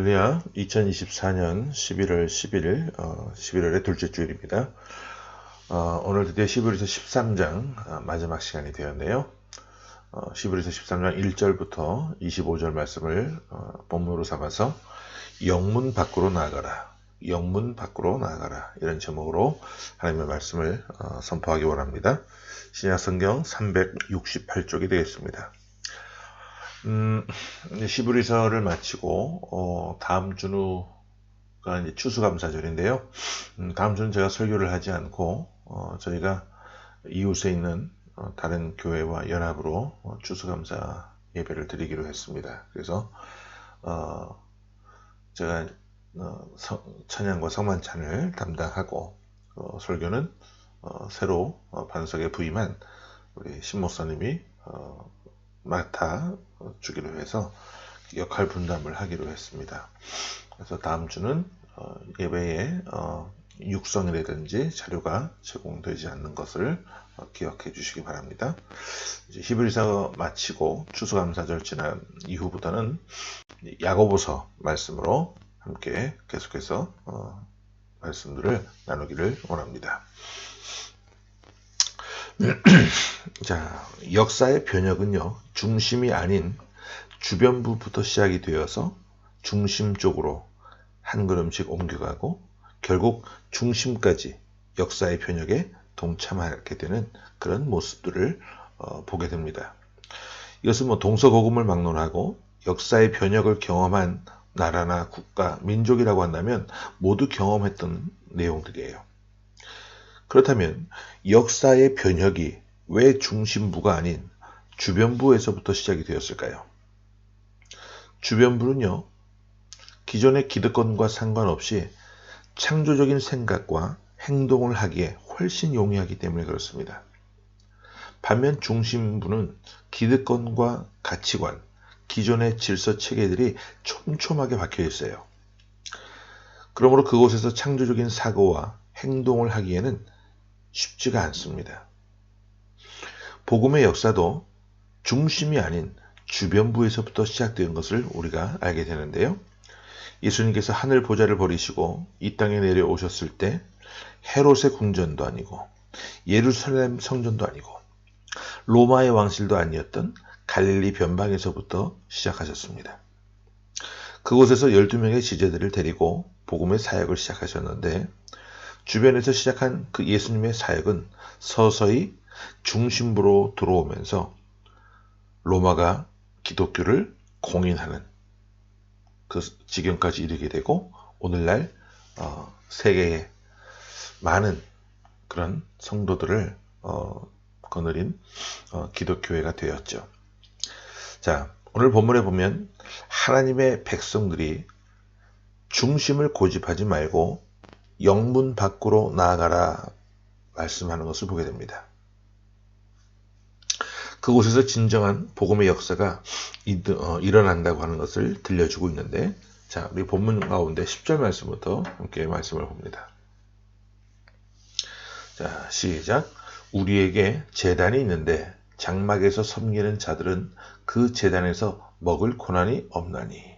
할렐루야. 2024년 11월 11일 11월의 둘째 주일입니다. 오늘 드디어 히브리서 13장 마지막 시간이 되었네요. 히브리서 13장 1절부터 25절 말씀을 본문으로 삼아서 영문 밖으로 나아가라, 영문 밖으로 나아가라, 이런 제목으로 하나님의 말씀을 선포하기 원합니다. 신약성경 368쪽이 되겠습니다. 히브리서를 마치고 다음 주가 이제 추수감사절인데요. 다음 주는 제가 설교를 하지 않고 저희가 이웃에 있는 다른 교회와 연합으로 추수감사 예배를 드리기로 했습니다. 그래서 제가 찬양과 성만찬을 담당하고 설교는 새로 반석에 부임한 우리 신목사님이 맡아 주기로 해서 역할 분담을 하기로 했습니다. 그래서 다음 주는 예배에 육성이라든지 자료가 제공되지 않는 것을 기억해 주시기 바랍니다. 이제 히브리서 마치고 추수감사절 지난 이후부터는 야고보서 말씀으로 함께 계속해서 말씀들을 나누기를 원합니다. 자, 역사의 변혁은요, 중심이 아닌 주변부부터 시작이 되어서 중심 쪽으로 한 걸음씩 옮겨가고 결국 중심까지 역사의 변혁에 동참하게 되는 그런 모습들을 보게 됩니다. 이것은 동서고금을 막론하고 역사의 변혁을 경험한 나라나 국가, 민족이라고 한다면 모두 경험했던 내용들이에요. 그렇다면 역사의 변혁이 왜 중심부가 아닌 주변부에서부터 시작이 되었을까요? 주변부는요, 기존의 기득권과 상관없이 창조적인 생각과 행동을 하기에 훨씬 용이하기 때문에 그렇습니다. 반면 중심부는 기득권과 가치관, 기존의 질서 체계들이 촘촘하게 박혀 있어요. 그러므로 그곳에서 창조적인 사고와 행동을 하기에는 쉽지가 않습니다. 복음의 역사도 중심이 아닌 주변부에서부터 시작된 것을 우리가 알게 되는데요. 예수님께서 하늘 보좌를 버리시고 이 땅에 내려오셨을 때 헤롯의 궁전도 아니고 예루살렘 성전도 아니고 로마의 왕실도 아니었던 갈릴리 변방에서부터 시작하셨습니다. 그곳에서 12명의 지제들을 데리고 복음의 사역을 시작하셨는데 주변에서 시작한 그 예수님의 사역은 서서히 중심부로 들어오면서 로마가 기독교를 공인하는 그 지경까지 이르게 되고 오늘날 세계에 많은 그런 성도들을 거느린 기독교회가 되었죠. 자, 오늘 본문에 보면 하나님의 백성들이 중심을 고집하지 말고 영문 밖으로 나아가라 말씀하는 것을 보게 됩니다. 그곳에서 진정한 복음의 역사가 일어난다고 하는 것을 들려주고 있는데, 자, 우리 본문 가운데 10절 말씀부터 함께 말씀을 봅니다. 자, 시작. 우리에게 제단이 있는데 장막에서 섬기는 자들은 그 제단에서 먹을 고난이 없나니.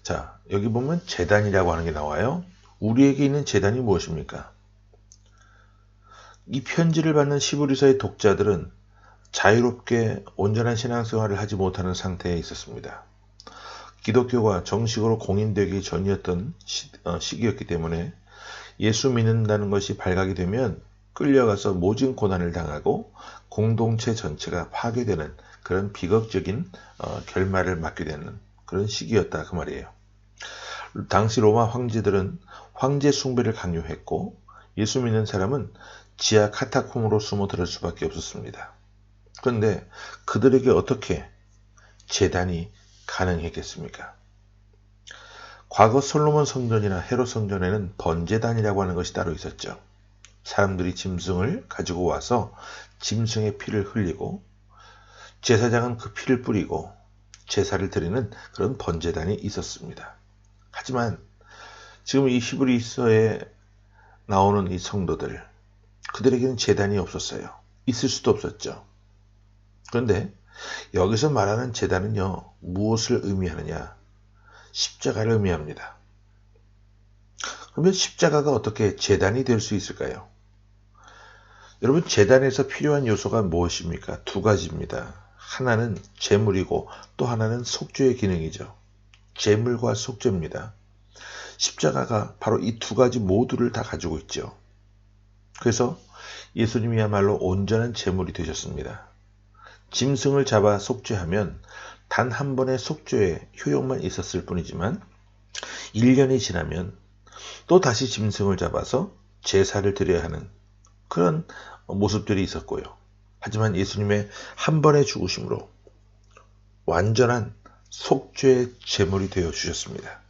자, 여기 보면 제단이라고 하는 게 나와요. 우리에게 있는 제단이 무엇입니까? 이 편지를 받는 히브리서의 독자들은 자유롭게 온전한 신앙생활을 하지 못하는 상태에 있었습니다. 기독교가 정식으로 공인되기 전이었던 시기였기 때문에 예수 믿는다는 것이 발각이 되면 끌려가서 모진 고난을 당하고 공동체 전체가 파괴되는 그런 비극적인 결말을 맞게 되는 그런 시기였다 그 말이에요. 당시 로마 황제들은 황제 숭배를 강요했고 예수 믿는 사람은 지하 카타콤으로 숨어들을 수밖에 없었습니다. 그런데 그들에게 어떻게 제단이 가능했겠습니까? 과거 솔로몬 성전이나 헤롯 성전에는 번제단이라고 하는 것이 따로 있었죠. 사람들이 짐승을 가지고 와서 짐승의 피를 흘리고 제사장은 그 피를 뿌리고 제사를 드리는 그런 번제단이 있었습니다. 하지만 지금 이 히브리서에 나오는 이 성도들, 그들에게는 제단이 없었어요. 있을 수도 없었죠. 그런데 여기서 말하는 제단은요, 무엇을 의미하느냐? 십자가를 의미합니다. 그러면 십자가가 어떻게 제단이 될 수 있을까요? 여러분, 제단에서 필요한 요소가 무엇입니까? 두 가지입니다. 하나는 제물이고 또 하나는 속죄의 기능이죠. 제물과 속죄입니다. 십자가가 바로 이 두 가지 모두를 다 가지고 있죠. 그래서 예수님이야말로 온전한 제물이 되셨습니다. 짐승을 잡아 속죄하면 단 한 번의 속죄의 효용만 있었을 뿐이지만 1년이 지나면 또 다시 짐승을 잡아서 제사를 드려야 하는 그런 모습들이 있었고요. 하지만 예수님의 한 번의 죽으심으로 완전한 속죄의 제물이 되어 주셨습니다.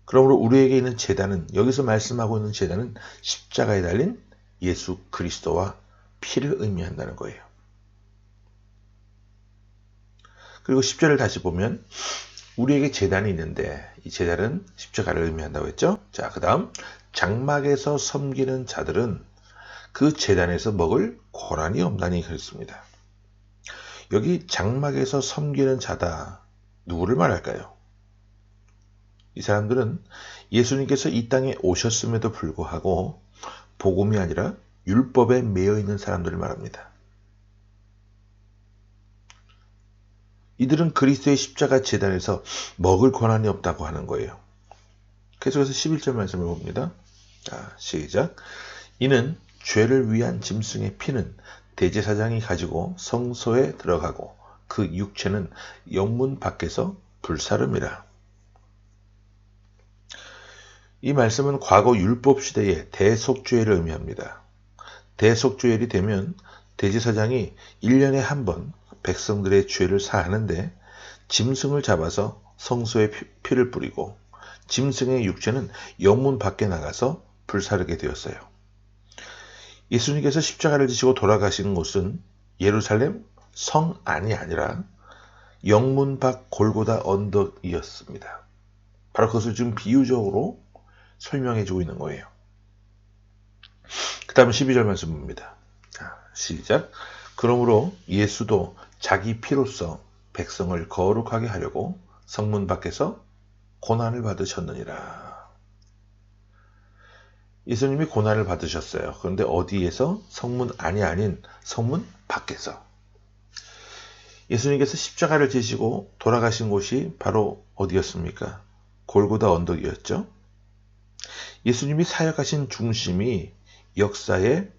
그러므로 우리에게 있는 제단은, 여기서 말씀하고 있는 제단은 십자가에 달린 예수 그리스도와 피를 의미한다는 거예요. 그리고 10절을 다시 보면 우리에게 제단이 있는데 이 제단은 십자가를 의미한다고 했죠. 자, 그 다음 장막에서 섬기는 자들은 그 제단에서 먹을 고난이 없나니 그랬습니다. 여기 장막에서 섬기는 자다, 누구를 말할까요? 이 사람들은 예수님께서 이 땅에 오셨음에도 불구하고 복음이 아니라 율법에 매여 있는 사람들을 말합니다. 이들은 그리스도의 십자가 제단에서 먹을 권한이 없다고 하는 거예요. 계속해서 11절 말씀을 봅니다. 자, 시작. 이는 죄를 위한 짐승의 피는 대제사장이 가지고 성소에 들어가고 그 육체는 영문 밖에서 불사름이라. 이 말씀은 과거 율법 시대의 대속죄를 의미합니다. 대속죄일이 되면 대제사장이 1년에 한 번 백성들의 죄를 사하는데 짐승을 잡아서 성소에 피를 뿌리고 짐승의 육체는 영문 밖에 나가서 불사르게 되었어요. 예수님께서 십자가를 지시고 돌아가시는 곳은 예루살렘 성 안이 아니라 영문 밖 골고다 언덕이었습니다. 바로 그것을 지금 비유적으로 설명해주고 있는 거예요. 그 다음 12절 말씀 봅니다. 자, 시작. 그러므로 예수도 자기 피로써 백성을 거룩하게 하려고 성문 밖에서 고난을 받으셨느니라. 예수님이 고난을 받으셨어요. 그런데 어디에서? 성문 안이 아닌 성문 밖에서. 예수님께서 십자가를 지시고 돌아가신 곳이 바로 어디였습니까? 골고다 언덕이었죠. 예수님이 사역하신 중심이 역사의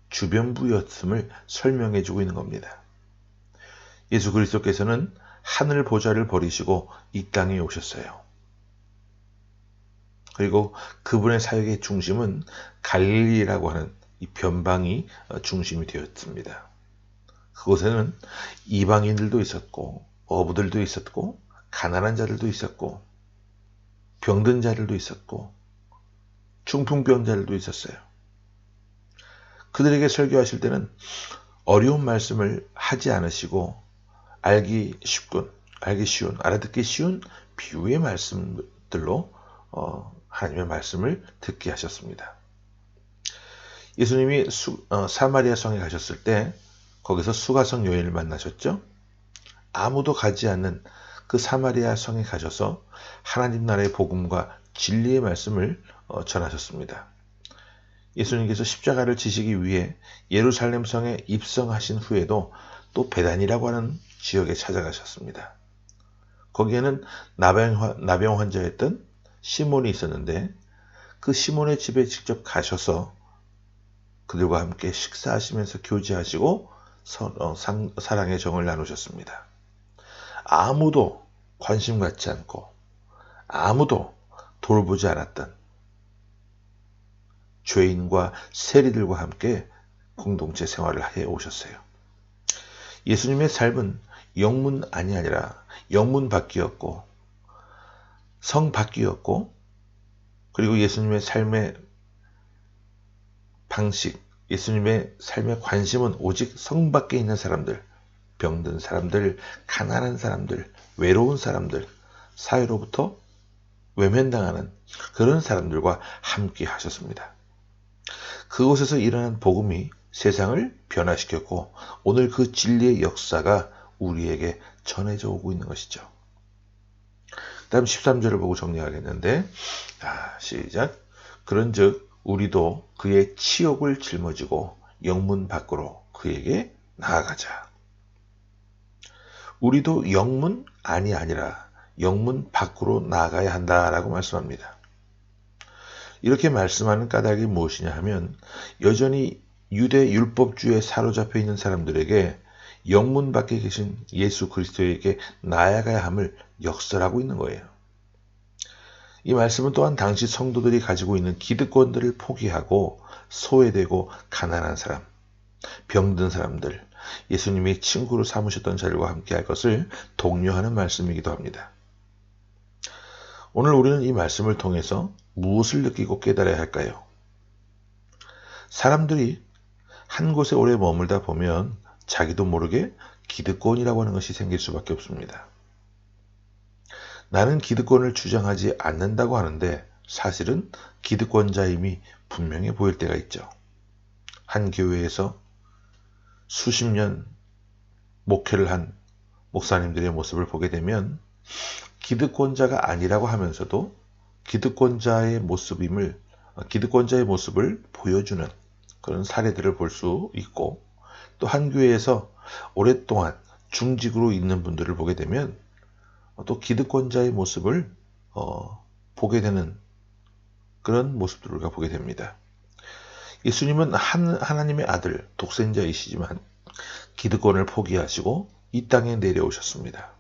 주변부였음을 설명해 주고 있는 겁니다. 예수 그리스도께서는 하늘 보좌를 버리시고 이 땅에 오셨어요. 그리고 그분의 사역의 중심은 갈릴리라고 하는 이 변방이 중심이 되었습니다. 그곳에는 이방인들도 있었고 어부들도 있었고 가난한 자들도 있었고 병든 자들도 있었고 중풍병자들도 있었어요. 그들에게 설교하실 때는 어려운 말씀을 하지 않으시고 알기 쉬운, 알아듣기 쉬운 비유의 말씀들로 하나님의 말씀을 듣게 하셨습니다. 예수님이 사마리아 성에 가셨을 때 거기서 수가성 여인을 만나셨죠. 아무도 가지 않는 그 사마리아 성에 가셔서 하나님 나라의 복음과 진리의 말씀을 전하셨습니다. 예수님께서 십자가를 지시기 위해 예루살렘 성에 입성하신 후에도 또 베단이라고 하는 지역에 찾아가셨습니다. 거기에는 나병 환자였던 시몬이 있었는데 그 시몬의 집에 직접 가셔서 그들과 함께 식사하시면서 교제하시고 사랑의 정을 나누셨습니다. 아무도 관심 갖지 않고 아무도 돌보지 않았던 죄인과 세리들과 함께 공동체 생활을 해 오셨어요. 예수님의 삶은 영문 안이 아니라 영문 밖이었고 성 밖이었고 그리고 예수님의 삶의 방식, 예수님의 삶의 관심은 오직 성 밖에 있는 사람들, 병든 사람들, 가난한 사람들, 외로운 사람들, 사회로부터 외면당하는 그런 사람들과 함께 하셨습니다. 그곳에서 일어난 복음이 세상을 변화시켰고 오늘 그 진리의 역사가 우리에게 전해져 오고 있는 것이죠. 다음 13절을 보고 정리하겠는데, 시작. 그런즉 우리도 그의 치욕을 짊어지고 영문 밖으로 그에게 나아가자. 우리도 영문 안이 아니라 영문 밖으로 나아가야 한다라고 말씀합니다. 이렇게 말씀하는 까닭이 무엇이냐 하면, 여전히 유대 율법주의에 사로잡혀 있는 사람들에게 영문 밖에 계신 예수 그리스도에게 나아가야 함을 역설하고 있는 거예요. 이 말씀은 또한 당시 성도들이 가지고 있는 기득권들을 포기하고 소외되고 가난한 사람, 병든 사람들, 예수님이 친구로 삼으셨던 자들과 함께 할 것을 독려하는 말씀이기도 합니다. 오늘 우리는 이 말씀을 통해서 무엇을 느끼고 깨달아야 할까요? 사람들이 한 곳에 오래 머물다 보면 자기도 모르게 기득권이라고 하는 것이 생길 수밖에 없습니다. 나는 기득권을 주장하지 않는다고 하는데 사실은 기득권자임이 분명해 보일 때가 있죠. 한 교회에서 수십 년 목회를 한 목사님들의 모습을 보게 되면 기득권자가 아니라고 하면서도 기득권자의 모습을 보여주는 그런 사례들을 볼 수 있고, 또 한 교회에서 오랫동안 중직으로 있는 분들을 보게 되면 또 기득권자의 모습을 보게 되는 그런 모습들을 우리가 보게 됩니다. 예수님은 하나님의 아들, 독생자이시지만 기득권을 포기하시고 이 땅에 내려오셨습니다.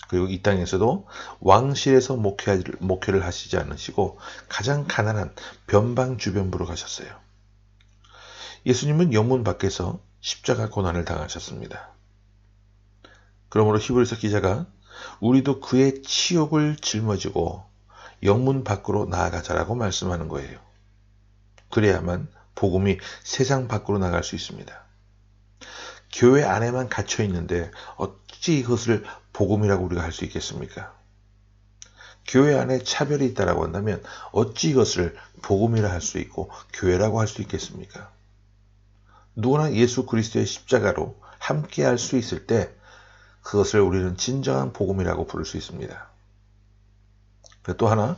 그리고 이 땅에서도 왕실에서 목회를 하시지 않으시고 가장 가난한 변방 주변부로 가셨어요. 예수님은 영문 밖에서 십자가 고난을 당하셨습니다. 그러므로 히브리서 기자가 우리도 그의 치욕을 짊어지고 영문 밖으로 나아가자라고 말씀하는 거예요. 그래야만 복음이 세상 밖으로 나갈 수 있습니다. 교회 안에만 갇혀 있는데 어찌 이것을 복음이라고 우리가 할 수 있겠습니까? 교회 안에 차별이 있다라고 한다면 어찌 이것을 복음이라 할 수 있고 교회라고 할 수 있겠습니까? 누구나 예수 그리스도의 십자가로 함께 할 수 있을 때 그것을 우리는 진정한 복음이라고 부를 수 있습니다. 또 하나,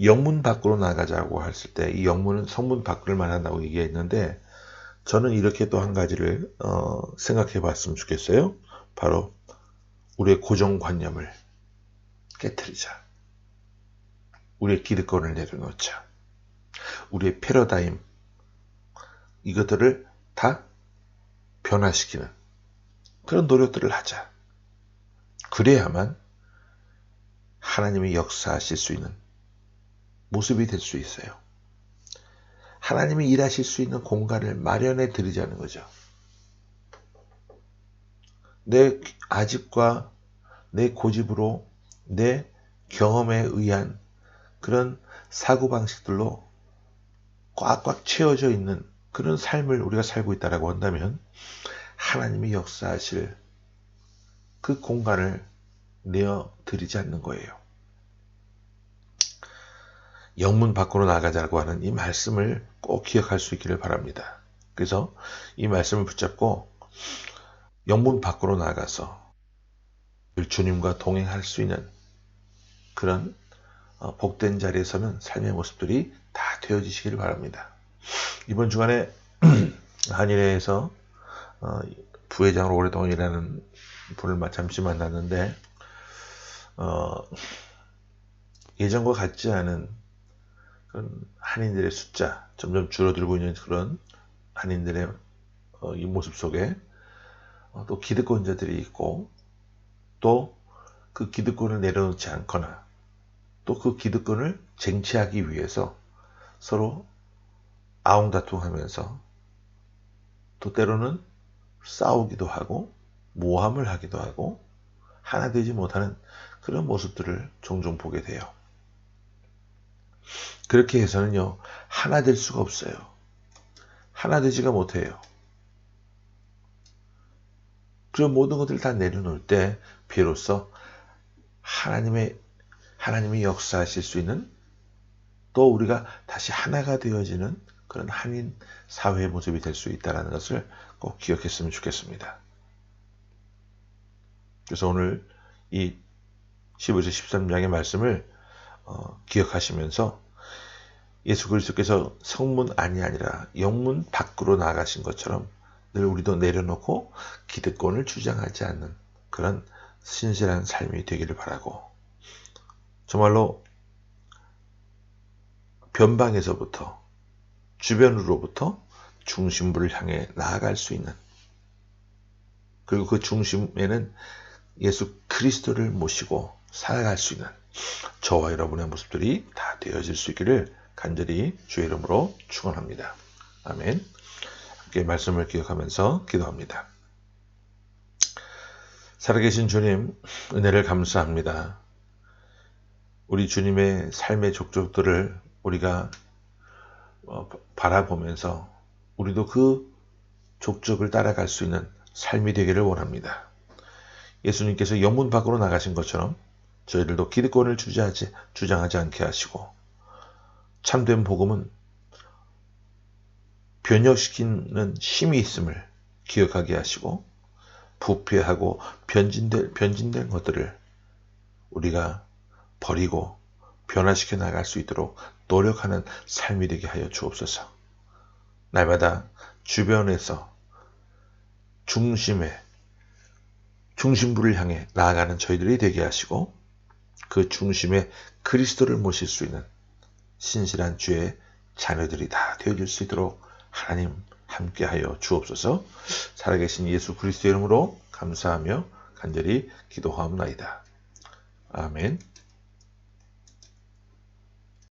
영문 밖으로 나가자고 했을 때 이 영문은 성문 밖을 말한다고 얘기했는데, 저는 이렇게 또 한 가지를 생각해 봤으면 좋겠어요. 바로 우리의 고정관념을 깨트리자. 우리의 기득권을 내려놓자. 우리의 패러다임, 이것들을 다 변화시키는 그런 노력들을 하자. 그래야만 하나님이 역사하실 수 있는 모습이 될 수 있어요. 하나님이 일하실 수 있는 공간을 마련해 드리자는 거죠. 내 아집과 내 고집으로 내 경험에 의한 그런 사고방식들로 꽉꽉 채워져 있는 그런 삶을 우리가 살고 있다고 한다면 하나님이 역사하실 그 공간을 내어드리지 않는 거예요. 영문 밖으로 나가자고 하는 이 말씀을 꼭 기억할 수 있기를 바랍니다. 그래서 이 말씀을 붙잡고 영문 밖으로 나가서 주님과 동행할 수 있는 그런 복된 자리에 서는 삶의 모습들이 다 되어지시기를 바랍니다. 이번 주간에 한일회에서 부회장으로 오랫동안 일하는 분을 잠시 만났는데 예전과 같지 않은 그런 한인들의 숫자, 점점 줄어들고 있는 그런 한인들의 이 모습 속에 또 기득권자들이 있고, 또 그 기득권을 내려놓지 않거나 또 그 기득권을 쟁취하기 위해서 서로 아웅다툼하면서 또 때로는 싸우기도 하고 모함을 하기도 하고 하나 되지 못하는 그런 모습들을 종종 보게 돼요. 그렇게 해서는요, 하나 될 수가 없어요. 하나 되지가 못해요. 그런 모든 것들을 다 내려놓을 때 비로소 하나님이 역사하실 수 있는, 또 우리가 다시 하나가 되어지는 그런 한인 사회의 모습이 될 수 있다는 것을 꼭 기억했으면 좋겠습니다. 그래서 오늘 이 15절 13장의 말씀을 기억하시면서 예수 그리스도께서 성문 안이 아니라 영문 밖으로 나가신 것처럼 늘 우리도 내려놓고 기득권을 주장하지 않는 그런 신실한 삶이 되기를 바라고, 정말로 변방에서부터 주변으로부터 중심부를 향해 나아갈 수 있는, 그리고 그 중심에는 예수 그리스도를 모시고 살아갈 수 있는 저와 여러분의 모습들이 다 되어질 수 있기를 간절히 주의 이름으로 축원합니다. 아멘. 함께 말씀을 기억하면서 기도합니다. 살아계신 주님, 은혜를 감사합니다. 우리 주님의 삶의 족적들을 우리가 바라보면서 우리도 그 족적을 따라갈 수 있는 삶이 되기를 원합니다. 예수님께서 영문 밖으로 나가신 것처럼 저희들도 기득권을 주장하지 않게 하시고, 참된 복음은 변혁시키는 힘이 있음을 기억하게 하시고, 부패하고 변진된 것들을 우리가 버리고 변화시켜 나갈 수 있도록 노력하는 삶이 되게 하여 주옵소서. 날마다 주변에서 중심부를 향해 나아가는 저희들이 되게 하시고, 그 중심에 그리스도를 모실 수 있는 신실한 주의 자녀들이 다 되어질 수 있도록 하나님 함께하여 주옵소서. 살아계신 예수 그리스도의 이름으로 감사하며 간절히 기도하옵나이다. 아멘.